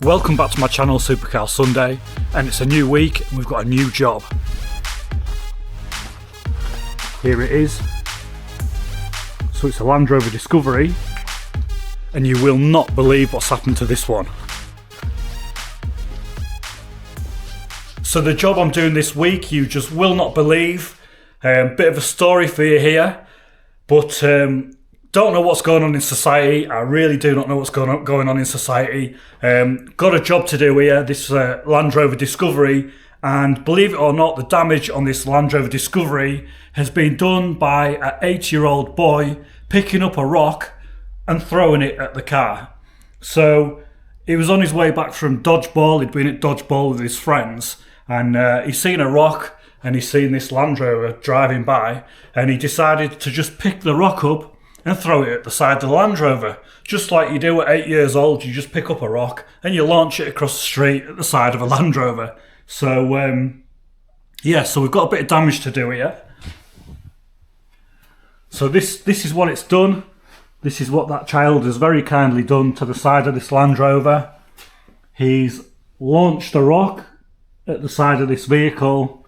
Welcome back to my channel, Supercarlsunday, and it's a new week and we've got a new job. Here it is. So it's a Land Rover Discovery, and you will not believe what's happened to this one. So the job I'm doing this week, you just will not believe. Bit of a story for you here, but don't know what's going on in society. I really do not know what's going on in society. Got a job to do here, this Land Rover Discovery, and believe it or not, the damage on this Land Rover Discovery has been done by an 8-year-old boy picking up a rock and throwing it at the car. So he was on his way back from dodgeball. He'd been at dodgeball with his friends, and he's seen a rock and he's seen this Land Rover driving by, and he decided to just pick the rock up and throw it at the side of the Land Rover. Just like you do at 8 years old, you just pick up a rock and you launch it across the street at the side of a Land Rover. So so we've got a bit of damage to do here. So this is what it's done. This is what that child has very kindly done to the side of this Land Rover. He's launched a rock at the side of this vehicle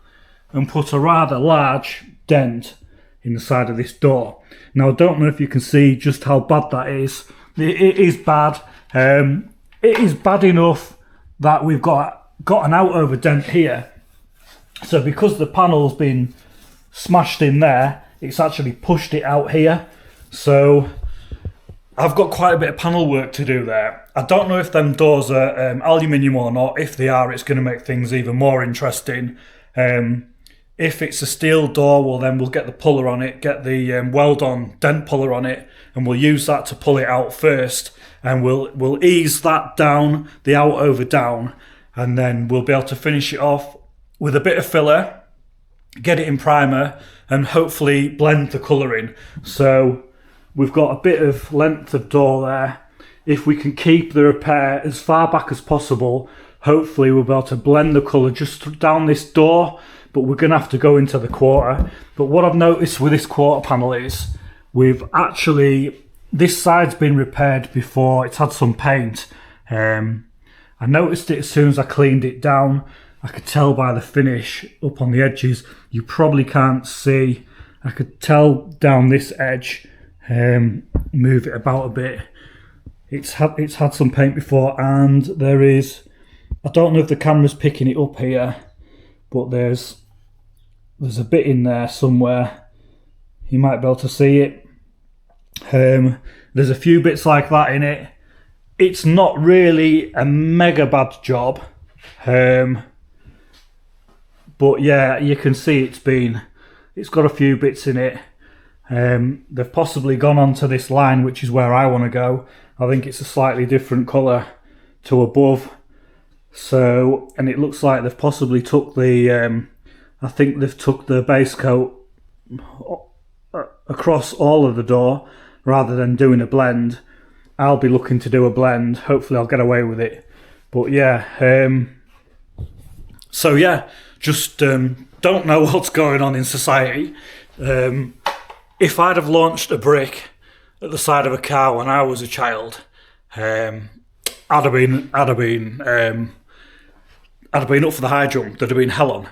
and put a rather large dent in the side of this door. Now, I don't know if you can see just how bad that is. It is bad. It is bad enough that we've got an out-over dent here. So because the panel's been smashed in there, it's actually pushed it out here. So I've got quite a bit of panel work to do there. I don't know if them doors are aluminium or not. If they are, it's going to make things even more interesting. If it's a steel door, well then we'll get the puller on it, get the weld on dent puller on it, and we'll use that to pull it out first, and we'll ease that down, the out over down, and then we'll be able to finish it off with a bit of filler, get it in primer, and hopefully blend the colour in. So we've got a bit of length of door there. If we can keep the repair as far back as possible, hopefully we'll be able to blend the colour just down this door, but we're going to have to go into the quarter. But what I've noticed with this quarter panel is this side's been repaired before. It's had some paint. I noticed it as soon as I cleaned it down. I could tell by the finish up on the edges. You probably can't see. I could tell down this edge, move it about a bit. It's had some paint before, and there is, I don't know if the camera's picking it up here, but there's a bit in there somewhere. You might be able to see it. There's a few bits like that in it. It's not really a mega bad job. But yeah, you can see it's got a few bits in it. They've possibly gone onto this line, which is where I want to go. I think it's a slightly different colour to above. So, and it looks like they've possibly took the, I think they've took the base coat across all of the door rather than doing a blend. I'll be looking to do a blend. Hopefully I'll get away with it. But yeah, so yeah, just don't know what's going on in society. If I'd have launched a brick at the side of a car when I was a child, I'd have been up for the high jump. There'd have been hell on.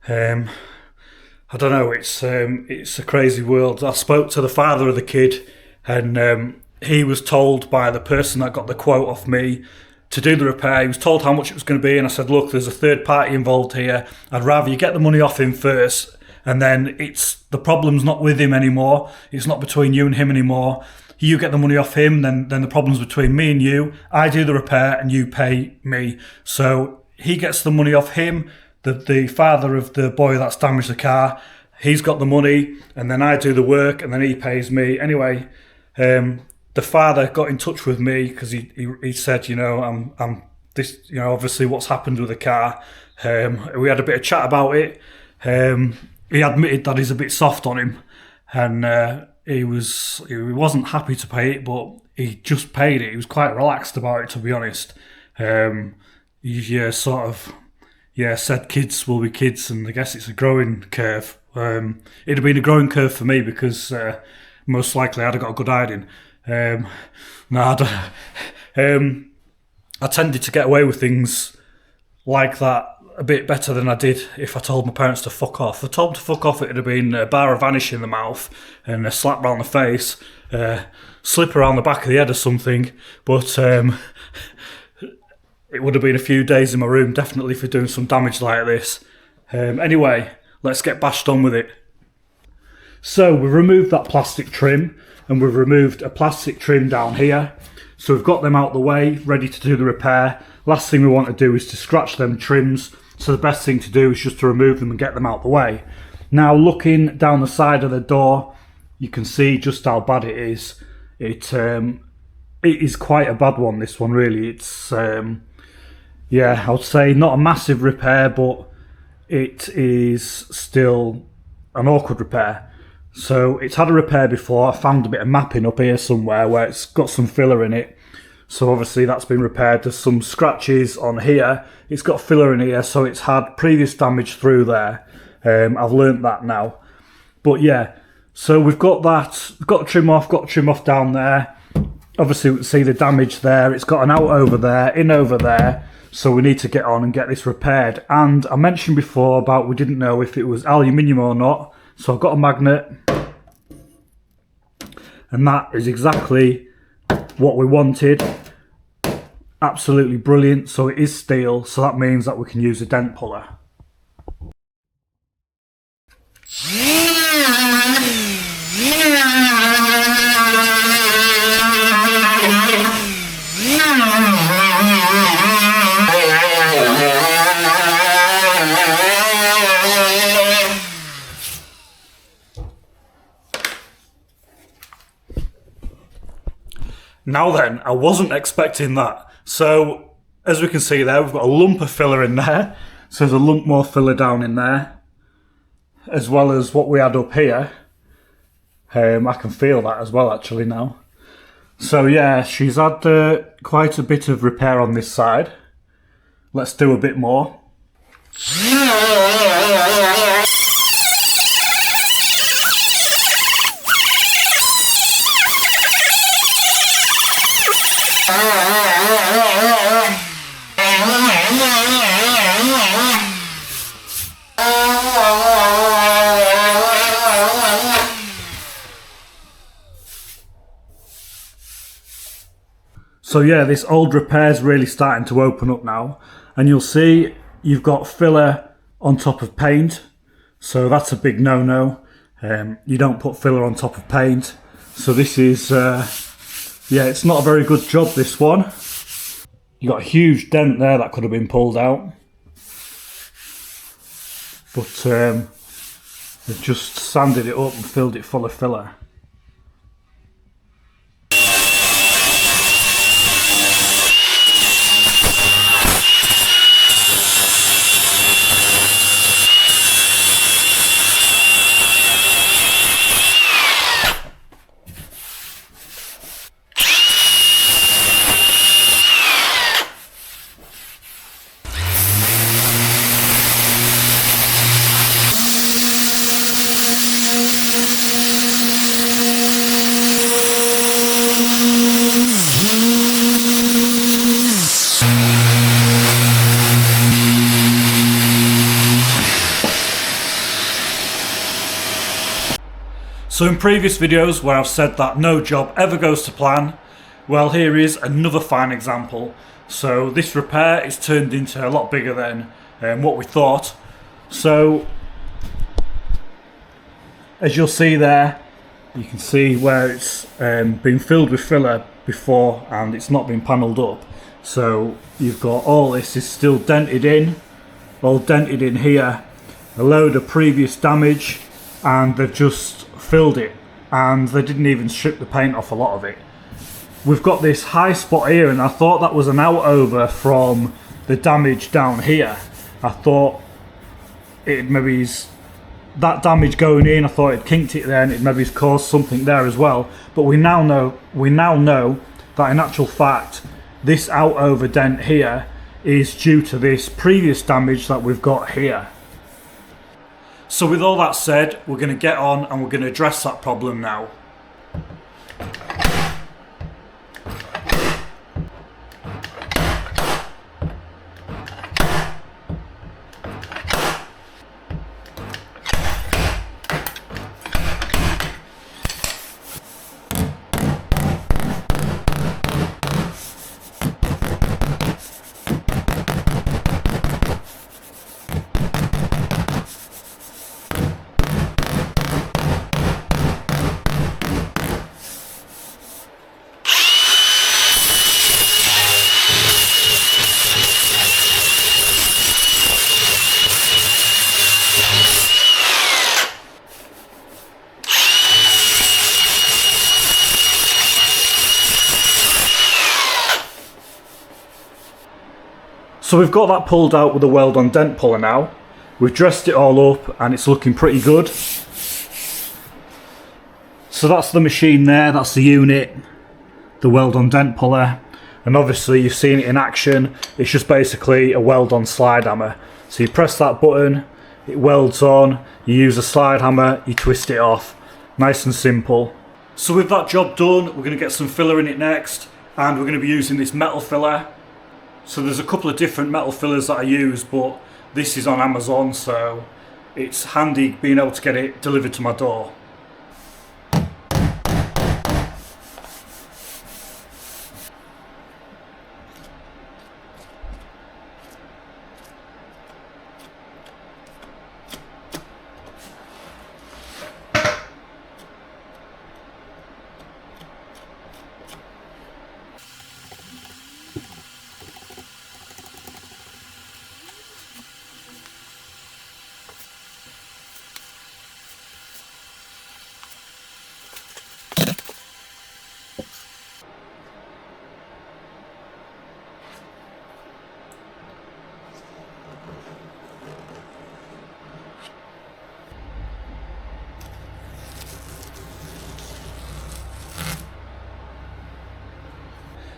I don't know. It's a crazy world. I spoke to the father of the kid, and he was told by the person that got the quote off me to do the repair. He was told how much it was going to be, and I said, look, there's a third party involved here. I'd rather you get the money off him first, and then the problem's not with him anymore. It's not between you and him anymore. You get the money off him, then the problem's between me and you. I do the repair and you pay me. So he gets the money off him. The father of the boy that's damaged the car, he's got the money, and then I do the work, and then he pays me. Anyway, the father got in touch with me because he said, I'm this, obviously what's happened with the car. We had a bit of chat about it. He admitted that he's a bit soft on him, and he wasn't happy to pay it, but he just paid it. He was quite relaxed about it, to be honest. He said kids will be kids, and I guess it's a growing curve. It'd have been a growing curve for me because most likely I'd have got a good hiding. No, I don't. I tended to get away with things like that a bit better than I did if I told my parents to fuck off. If I told them to fuck off, it would have been a bar of vanish in the mouth and a slap round the face, slip around the back of the head or something. But it would have been a few days in my room, definitely, for doing some damage like this. Anyway, let's get bashed on with it. So we've removed that plastic trim, and we've removed a plastic trim down here. So we've got them out the way, ready to do the repair. Last thing we want to do is to scratch them trims. So the best thing to do is just to remove them and get them out the way. Now, looking down the side of the door, you can see just how bad it is. It is quite a bad one, this one, really. It's, yeah, I would say not a massive repair, but it is still an awkward repair. So it's had a repair before. I found a bit of mapping up here somewhere where it's got some filler in it. So obviously that's been repaired. There's some scratches on here. It's got filler in here, so it's had previous damage through there. I've learnt that now. But yeah, so we've got that. We've got the trim off down there. Obviously we can see the damage there. It's got an out over there, in over there. So we need to get on and get this repaired. And I mentioned before about we didn't know if it was aluminium or not. So I've got a magnet. And that is exactly what we wanted. Absolutely brilliant. So it is steel, so that means that we can use a dent puller. Now then, I wasn't expecting that. So, as we can see there, we've got a lump of filler in there. So there's a lump more filler down in there, as well as what we had up here. I can feel that as well, actually, now. So yeah, she's had quite a bit of repair on this side. Let's do a bit more. So yeah, this old repair's really starting to open up now, and you'll see you've got filler on top of paint, so that's a big no-no. You don't put filler on top of paint. So this is, yeah, it's not a very good job, this one. You got a huge dent there that could have been pulled out, but they've just sanded it up and filled it full of filler. So in previous videos where I've said that no job ever goes to plan, well, here is another fine example. So this repair is turned into a lot bigger than what we thought. So as you'll see there, you can see where it's been filled with filler before and it's not been panelled up. So you've got all this is still dented in, all dented in here, a load of previous damage, and they've just filled it, and they didn't even strip the paint off a lot of it. We've got this high spot here, and I thought that was an out over from the damage down here. I thought it maybe that damage going in, I thought it kinked it there and it maybe caused something there as well. But we now know that in actual fact this out over dent here is due to this previous damage that we've got here. So with all that said, we're going to get on and we're going to address that problem now. So we've got that pulled out with a weld on dent puller now. We've dressed it all up and it's looking pretty good. So that's the machine there, that's the unit, the weld on dent puller. And obviously you've seen it in action. It's just basically a weld on slide hammer. So you press that button, it welds on, you use a slide hammer, you twist it off. Nice and simple. So with that job done, we're going to get some filler in it next, and we're going to be using this metal filler. So there's a couple of different metal fillers that I use, but this is on Amazon, so it's handy being able to get it delivered to my door.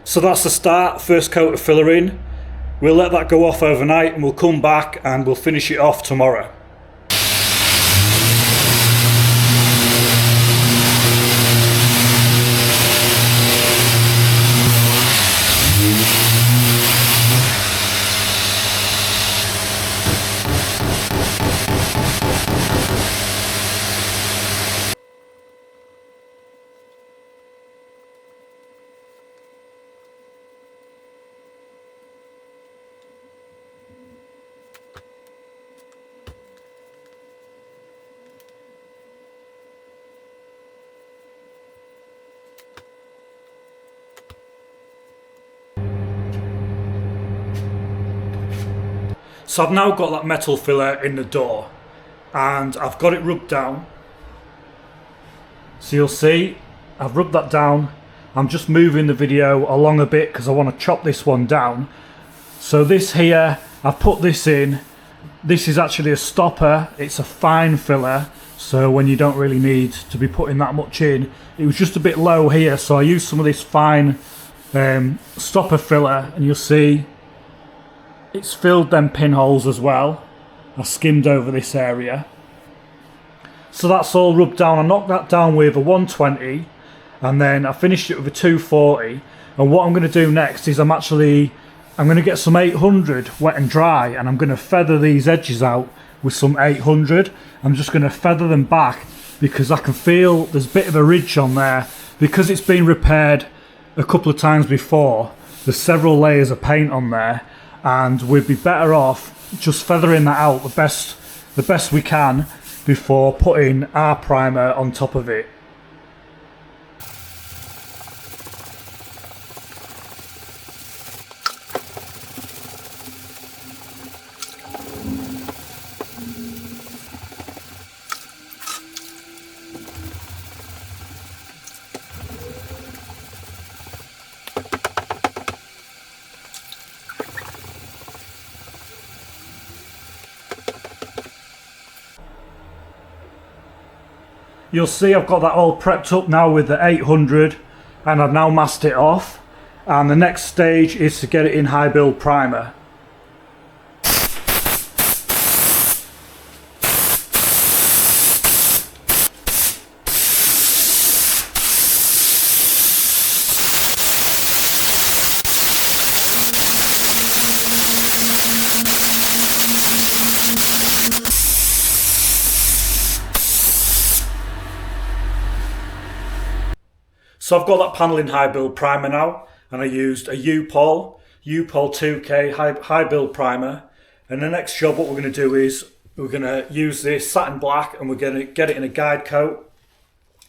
So that's the start, first coat of filler in. We'll let that go off overnight and we'll come back and we'll finish it off tomorrow. So I've now got that metal filler in the door and I've got it rubbed down. So you'll see I've rubbed that down. I'm just moving the video along a bit because I want to chop this one down. So this here, I've put this in. This is actually a stopper. It's a fine filler, so when you don't really need to be putting that much in. It was just a bit low here, so I used some of this fine stopper filler, and you'll see it's filled them pinholes as well. I skimmed over this area. So that's all rubbed down. I knocked that down with a 120 and then I finished it with a 240. And what I'm going to do next is I'm going to get some 800 wet and dry, and I'm going to feather these edges out with some 800. I'm just going to feather them back because I can feel there's a bit of a ridge on there. Because it's been repaired a couple of times before, there's several layers of paint on there, and we'd be better off just feathering that out the best we can before putting our primer on top of it. You'll see I've got that all prepped up now with the 800, and I've now masked it off, and the next stage is to get it in high build primer. So I've got that panel in high build primer now, and I used a U-Pol 2K high build primer. And the next job, what we're going to do is we're going to use this satin black and we're going to get it in a guide coat.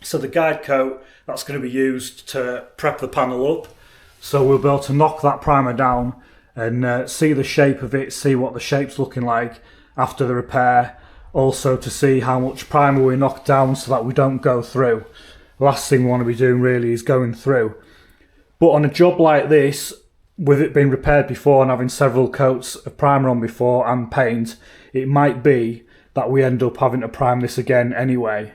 So the guide coat, that's going to be used to prep the panel up. So we'll be able to knock that primer down and see the shape of it, see what the shape's looking like after the repair. Also to see how much primer we knock down so that we don't go through. Last thing we want to be doing really is going through. But on a job like this, with it being repaired before and having several coats of primer on before and paint, it might be that we end up having to prime this again anyway.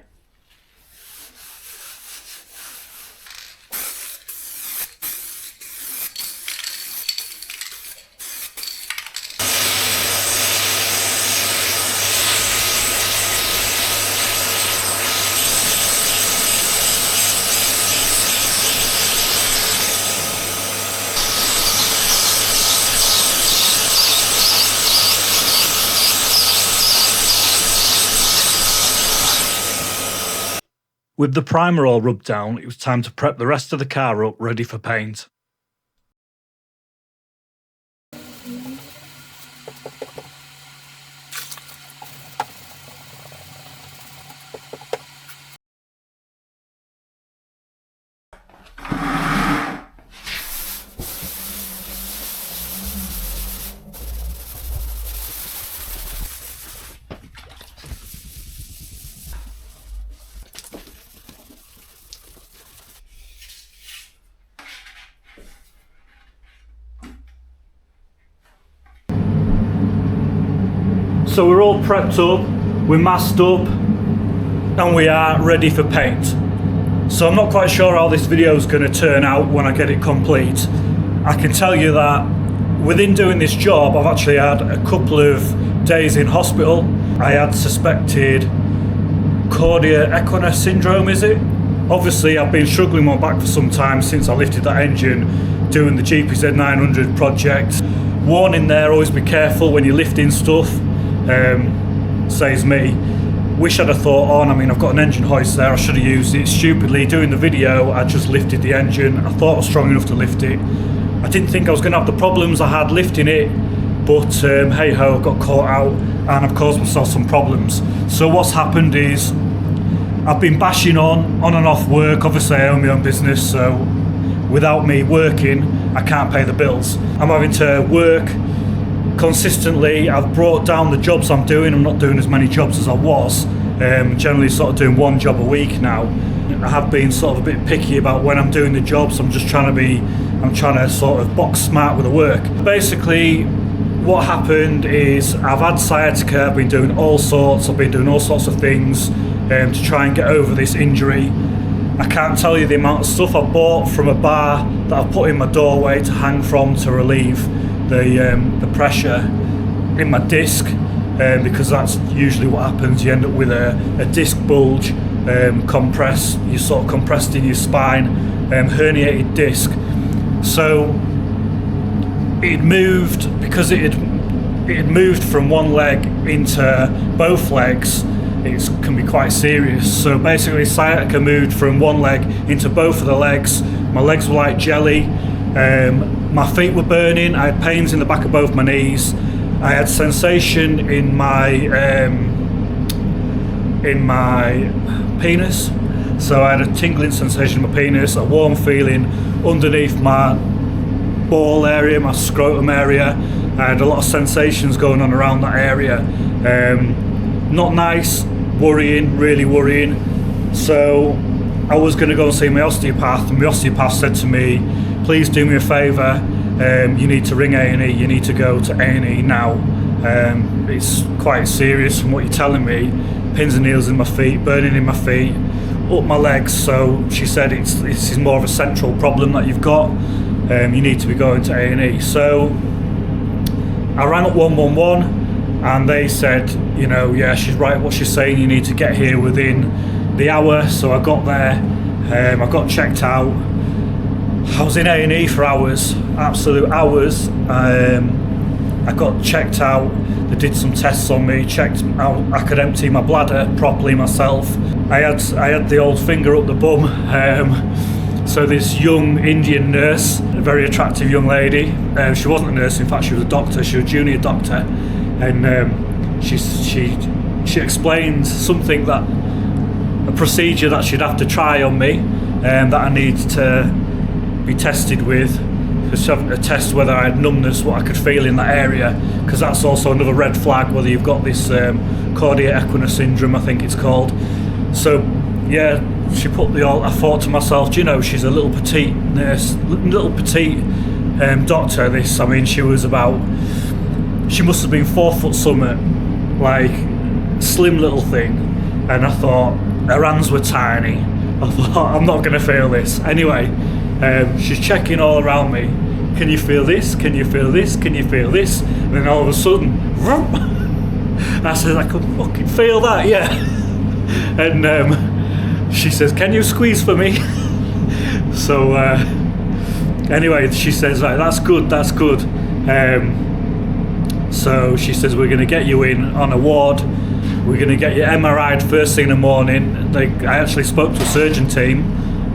With the primer all rubbed down, it was time to prep the rest of the car up ready for paint. So we're all prepped up, we're masked up, and we are ready for paint. So I'm not quite sure how this video is going to turn out when I get it complete. I can tell you that within doing this job, I've actually had a couple of days in hospital. I had suspected cordia equina syndrome, is it? Obviously, I've been struggling with my back for some time since I lifted that engine doing the GPZ 900 project. Warning there, always be careful when you're lifting stuff. Says me. Wish I'd have thought on. I mean, I've got an engine hoist there, I should have used it. Stupidly, doing the video, I just lifted the engine. I thought I was strong enough to lift it. I didn't think I was going to have the problems I had lifting it, but hey ho, got caught out and I've caused myself some problems. So what's happened is I've been bashing on and off work. Obviously I own my own business, so without me working I can't pay the bills. I'm having to work consistently. I've brought down the jobs I'm doing. I'm not doing as many jobs as I was. Generally sort of doing one job a week now. I have been sort of a bit picky about when I'm doing the jobs. I'm trying to sort of box smart with the work. Basically what happened is I've had sciatica, I've been doing all sorts of things to try and get over this injury. I can't tell you the amount of stuff I've bought from a bar that I've put in my doorway to hang from to relieve the pressure in my disc, because that's usually what happens. You end up with a disc bulge, you're sort of compressed in your spine, herniated disc. So it moved, because it had moved from one leg into both legs. It can be quite serious. So basically sciatica moved from one leg into both of the legs. My legs were like jelly. My feet were burning. I had pains in the back of both my knees. I had sensation in my penis. So I had a tingling sensation in my penis, a warm feeling underneath my ball area, my scrotum area. I had a lot of sensations going on around that area. Not nice, worrying, really worrying. So I was going to go and see my osteopath, and my osteopath said to me, please do me a favour, you need to ring A&E, you need to go to A&E now. It's quite serious from what you're telling me. Pins and needles in my feet, burning in my feet, up my legs. So she said this is more of a central problem that you've got. You need to be going to A&E. So I rang up 111 and they said, you know, yeah, she's right what she's saying, you need to get here within the hour. So I got there, I got checked out. I was in A&E for hours, absolute hours. I got checked out, they did some tests on me, checked out I could empty my bladder properly myself. I had the old finger up the bum. So this young Indian nurse, a very attractive young lady, she wasn't a nurse, in fact she was a doctor, she was a junior doctor, and she explained something, that a procedure that she'd have to try on me, that I need to be tested with, to test whether I had numbness, what I could feel in that area, because that's also another red flag, whether you've got this cordia equina syndrome, I think it's called. So yeah, she put I thought to myself, do you know, she's a little petite nurse, little petite doctor. This, I mean, she must have been 4 foot something, like slim little thing, and I thought her hands were tiny. I thought, I'm not going to feel this. Anyway, she's checking all around me. Can you feel this? Can you feel this? Can you feel this? And then all of a sudden, I said, I could fucking feel that, yeah. And she says, can you squeeze for me? So anyway, she says, right, that's good, that's good. So she says, we're going to get you in on a ward. We're going to get you MRI'd first thing in the morning. I actually spoke to a surgeon team.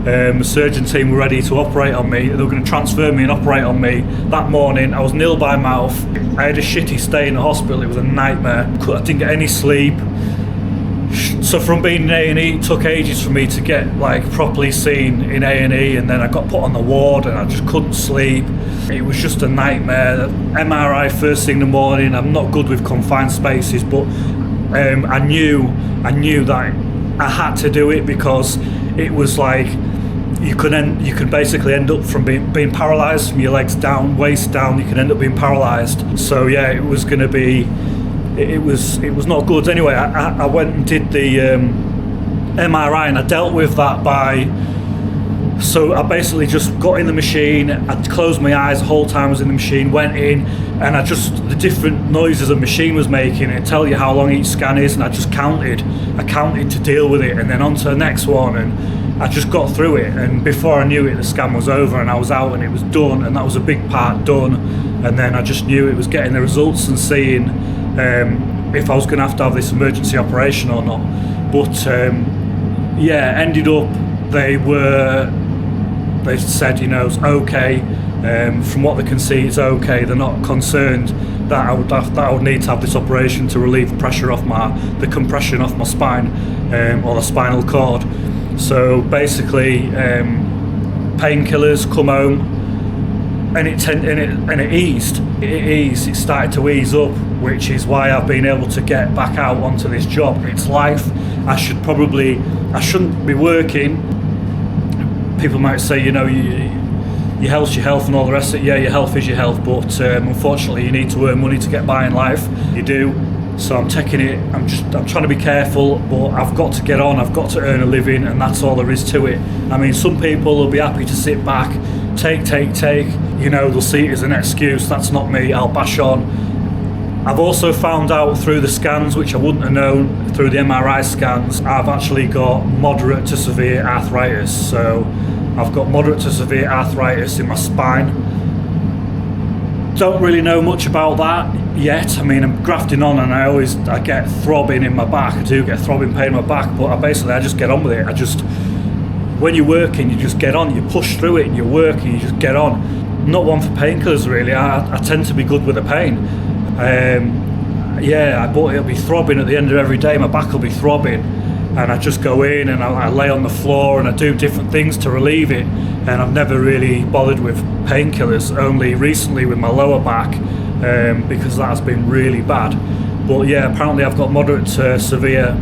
The surgeon team were ready to operate on me. They were going to transfer me and operate on me that morning. I was nil by mouth. I had a shitty stay in the hospital. It was a nightmare. I didn't get any sleep. So from being in A&E, it took ages for me to get like properly seen in A&E, and then I got put on the ward and I just couldn't sleep. It was just a nightmare. MRI first thing in the morning. I'm not good with confined spaces, but I knew that I had to do it, because it was like you could basically end up from being paralysed from your legs down, waist down. You could end up being paralysed. So yeah, it was going to be. It was not good. Anyway, I went and did the MRI, and I dealt with that by. So I basically just got in the machine. I closed my eyes the whole time I was in the machine. Went in, and the different noises the machine was making. It tell you how long each scan is, and I just counted. I counted to deal with it, and then on to the next one, and I just got through it. And before I knew it, the scan was over, and I was out, and it was done, and that was a big part done. And then I just knew it was getting the results and seeing if I was going to have this emergency operation or not. But yeah, ended up they said, you know, it's okay. From what they can see, it's okay. They're not concerned that I would need to have this operation to relieve the pressure off the compression off my spine, or the spinal cord. So basically, painkillers, come home, and it eased. It started to ease up, which is why I've been able to get back out onto this job. It's life. I shouldn't be working. People might say, you know, your health's your health and all the rest of it. Yeah, your health is your health, but unfortunately you need to earn money to get by in life. You do. So I'm taking it, I'm trying to be careful, but I've got to get on, I've got to earn a living, and that's all there is to it. I mean, some people will be happy to sit back, take, you know, they'll see it as an excuse. That's not me, I'll bash on. I've also found out through the scans, which I wouldn't have known through the MRI scans, I've actually got moderate to severe arthritis. So I've got moderate to severe arthritis in my spine. Don't really know much about that yet. I mean, I'm grafting on, and I get throbbing in my back. I do get throbbing pain in my back, but I just get on with it. When you're working, you just get on, you push through it, and you work, and you just get on. Not one for painkillers really. I tend to be good with the pain. Yeah, but it'll be throbbing at the end of every day. My back will be throbbing, and I just go in and I lay on the floor and I do different things to relieve it. And I've never really bothered with painkillers, only recently with my lower back, because that has been really bad. But yeah, apparently I've got moderate to severe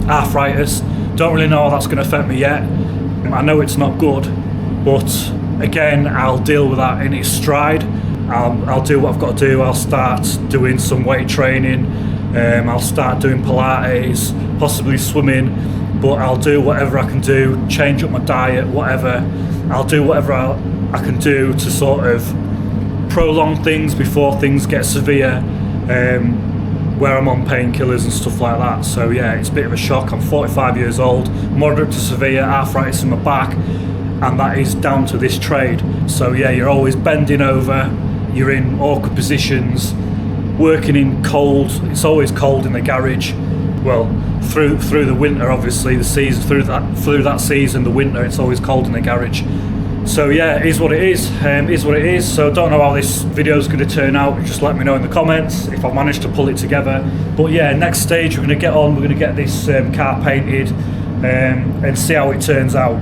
arthritis. Don't really know how that's going to affect me yet. I know it's not good, but again, I'll deal with that in its stride. I'll do what I've got to do. I'll start doing some weight training. I'll start doing Pilates, possibly swimming, but I'll do whatever I can do, change up my diet, whatever. I'll do whatever I can do to sort of prolong things before things get severe, where I'm on painkillers and stuff like that. So yeah, it's a bit of a shock. I'm 45 years old, moderate to severe arthritis in my back, and that is down to this trade. So yeah, you're always bending over, you're in awkward positions, working in cold. It's always cold in the garage. Well, through the winter, obviously, the season through that season, the winter, it's always cold in the garage. So yeah, it is what it is. So don't know how this video is going to turn out. Just let me know in the comments if I manage to pull it together. But yeah, next stage we're going to get on. We're going to get this car painted and see how it turns out.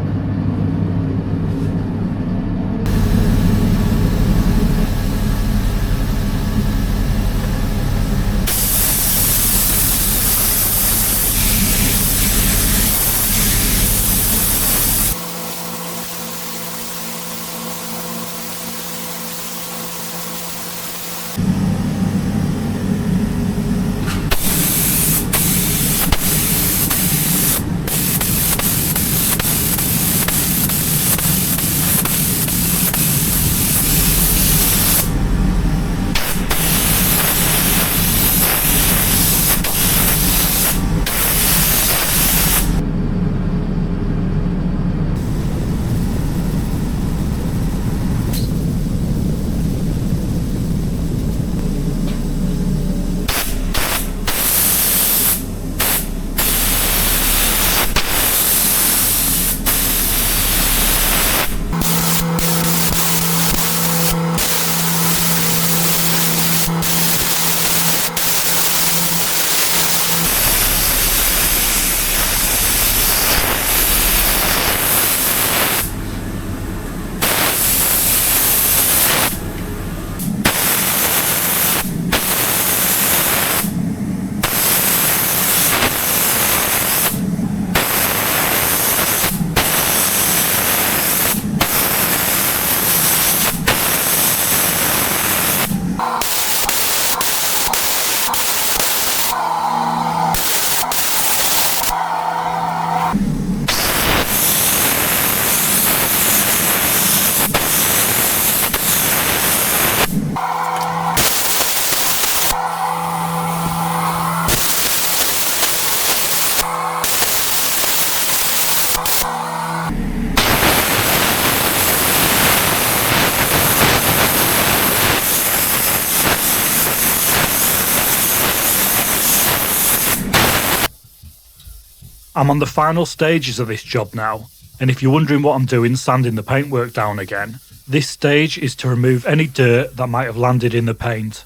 I'm on the final stages of this job now, and if you're wondering what I'm doing sanding the paintwork down again, this stage is to remove any dirt that might have landed in the paint.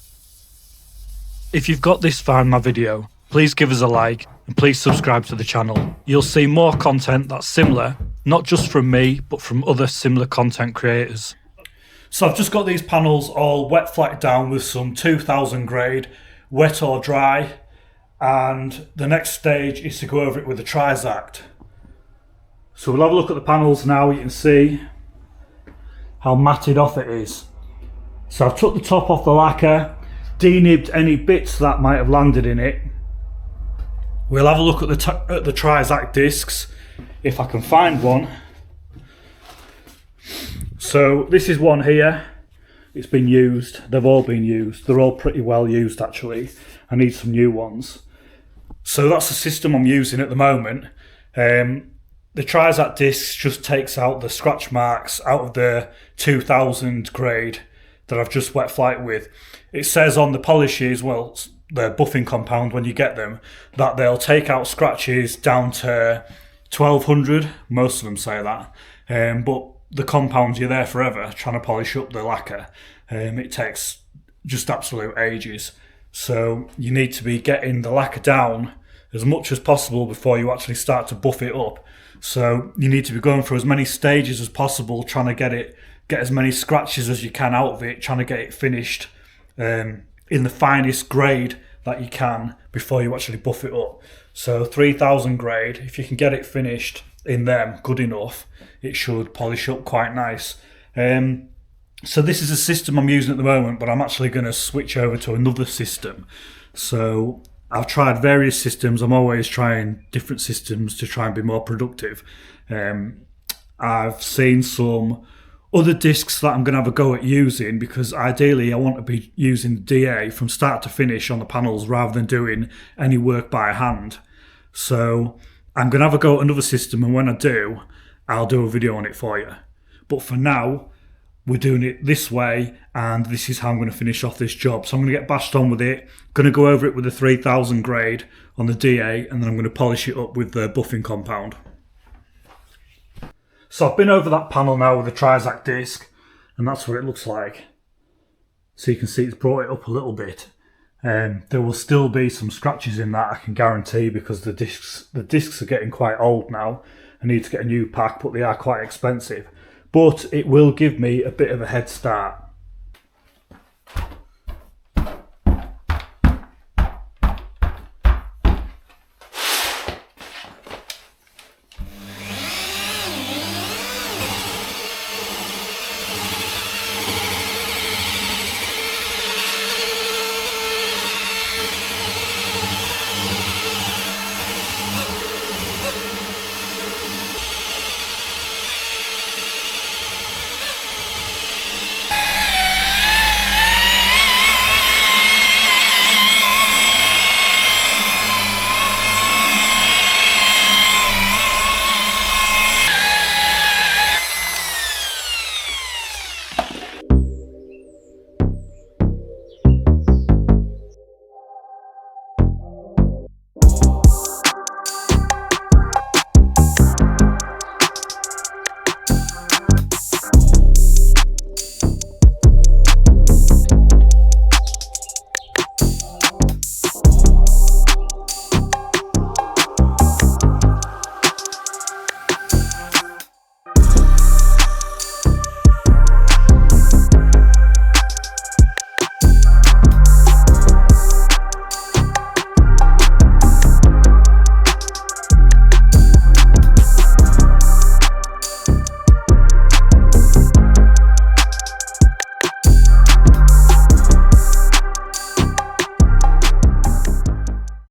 If you've got this far in my video, please give us a like and please subscribe to the channel. You'll see more content that's similar, not just from me, but from other similar content creators. So I've just got these panels all wet flacked down with some 2000 grade, wet or dry, and the next stage is to go over it with a Trizact. So we'll have a look at the panels now. You can see how matted off it is. So I've took the top off the lacquer, de-nibbed any bits that might have landed in it. We'll have a look at the Trizact discs, if I can find one. So this is one here. It's been used. They've all been used. They're all pretty well used actually. I need some new ones. So that's the system I'm using at the moment. The Trizact discs just takes out the scratch marks out of the 2000 grade that I've just wet flacked with. It says on the polishes, well, the buffing compound when you get them, that they'll take out scratches down to 1200. Most of them say that. But the compounds, you're there forever trying to polish up the lacquer. It takes just absolute ages. So you need to be getting the lacquer down as much as possible before you actually start to buff it up. So you need to be going through as many stages as possible, trying to get as many scratches as you can out of it, trying to get it finished in the finest grade that you can before you actually buff it up. So 3000 grade, if you can get it finished in them good enough, it should polish up quite nice. So this is a system I'm using at the moment, but I'm actually going to switch over to another system. So I've tried various systems. I'm always trying different systems to try and be more productive. I've seen some other discs that I'm going to have a go at using, because ideally I want to be using the DA from start to finish on the panels rather than doing any work by hand. So I'm going to have a go at another system, and when I do, I'll do a video on it for you. But for now, we're doing it this way, and this is how I'm going to finish off this job. So I'm going to get bashed on with it, going to go over it with the 3000 grade on the DA, and then I'm going to polish it up with the buffing compound. So I've been over that panel now with the Trizact disc, and that's what it looks like. So you can see it's brought it up a little bit. There will still be some scratches in that, I can guarantee, because the discs are getting quite old now. I need to get a new pack, but they are quite expensive. But it will give me a bit of a head start.